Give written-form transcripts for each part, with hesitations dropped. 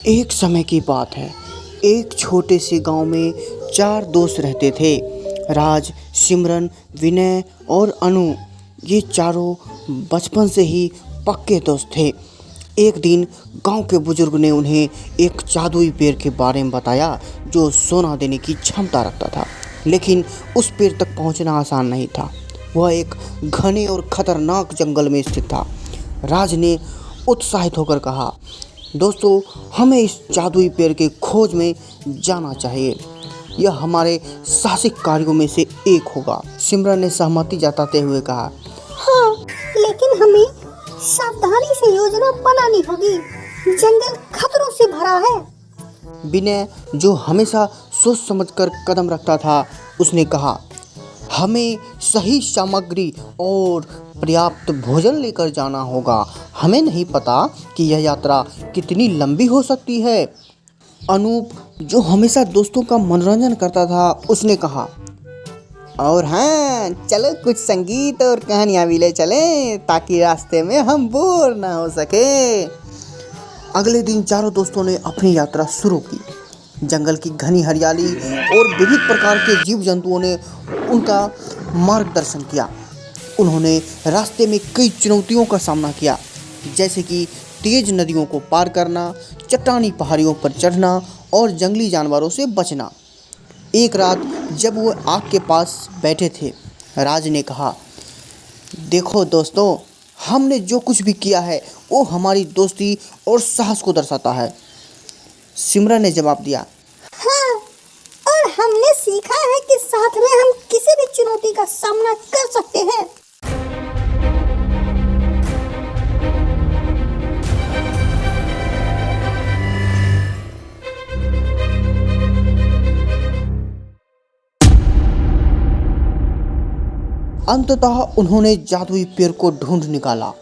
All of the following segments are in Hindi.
एक समय की बात है। एक छोटे से गांव में चार दोस्त रहते थे। राज, सिमरन, विनय और अनु। ये चारों बचपन से ही पक्के दोस्त थे। एक दिन गांव के बुजुर्ग ने उन्हें एक जादुई पेड़ के बारे में बताया जो सोना देने की क्षमता रखता था। लेकिन उस पेड़ तक पहुंचना आसान नहीं था। वह एक घने और खतरनाक जंगल में स्थित था। राज ने उत्साहित होकर कहा, दोस्तों, हमें इस जादुई पेड़ के खोज में जाना चाहिए। यह हमारे साहसिक कार्यों में से एक होगा। सिमरन ने सहमति जताते हुए कहा, हाँ, लेकिन हमें सावधानी से योजना बनानी होगी। जंगल खतरों से भरा है। विनय, जो हमेशा सोच समझकर कदम रखता था, उसने कहा, हमें सही सामग्री और पर्याप्त भोजन लेकर जाना होगा। हमें नहीं पता कि यह यात्रा कितनी लंबी हो सकती है। अनूप, जो हमेशा दोस्तों का मनोरंजन करता था, उसने कहा, और हाँ, चलो कुछ संगीत और कहानियाँ भी ले चलें ताकि रास्ते में हम बोर ना हो सके। अगले दिन चारों दोस्तों ने अपनी यात्रा शुरू की। जंगल की घनी हरियाली और विविध प्रकार के जीव जंतुओं ने उनका मार्गदर्शन किया। उन्होंने रास्ते में कई चुनौतियों का सामना किया, जैसे कि तेज नदियों को पार करना, चट्टानी पहाड़ियों पर चढ़ना और जंगली जानवरों से बचना। एक रात जब वो आग के पास बैठे थे, राज ने कहा, देखो दोस्तों, हमने जो कुछ भी किया है वो हमारी दोस्ती और साहस को दर्शाता है। सिमरन ने जवाब दिया, हाँ, और हमने सीखा है कि साथ में हम किसी भी चुनौती का सामना कर सकते हैं। अंततः उन्होंने जादुई पेड़ को ढूंढ निकाला।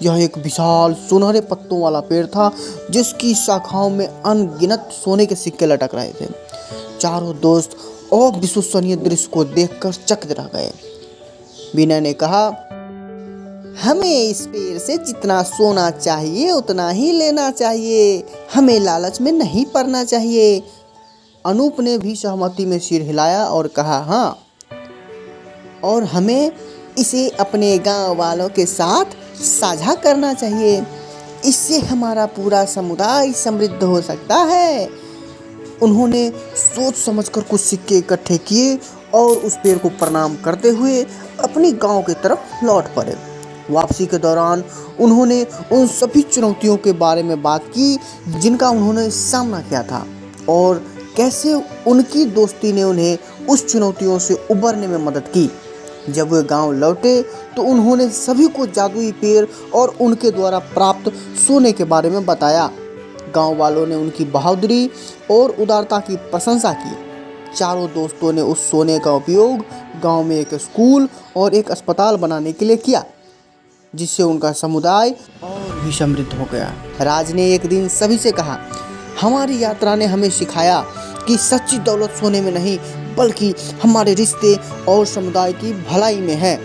यह एक विशाल सुनहरे पत्तों वाला पेड़ था जिसकी शाखाओं में अनगिनत सोने के सिक्के लटक रहे थे। चारों दोस्त अविश्वसनीय दृश्य को देखकर चकित रह गए। विनय ने कहा, हमें इस पेड़ से जितना सोना चाहिए उतना ही लेना चाहिए। हमें लालच में नहीं पड़ना चाहिए। अनूप ने भी सहमति में सिर हिलाया और कहा, हाँ, और हमें इसे अपने गांव वालों के साथ साझा करना चाहिए। इससे हमारा पूरा समुदाय समृद्ध हो सकता है। उन्होंने सोच समझकर कुछ सिक्के इकट्ठे किए और उस पेड़ को प्रणाम करते हुए अपनी गांव की तरफ लौट पड़े। वापसी के दौरान उन्होंने उन सभी चुनौतियों के बारे में बात की जिनका उन्होंने सामना किया था और कैसे उनकी दोस्ती ने उन्हें उस चुनौतियों से उबरने में मदद की। जब वे गांव लौटे तो उन्होंने सभी को जादुई पेड़ और उनके द्वारा प्राप्त सोने के बारे में बताया। गांव वालों ने उनकी बहादुरी और उदारता की प्रशंसा की। चारों दोस्तों ने उस सोने का उपयोग गांव में एक स्कूल और एक अस्पताल बनाने के लिए किया, जिससे उनका समुदाय और भी समृद्ध हो गया। राज ने एक दिन सभी से कहा, हमारी यात्रा ने हमें सिखाया कि सच्ची दौलत सोने में नहीं बल्कि हमारे रिश्ते और समुदाय की भलाई में है।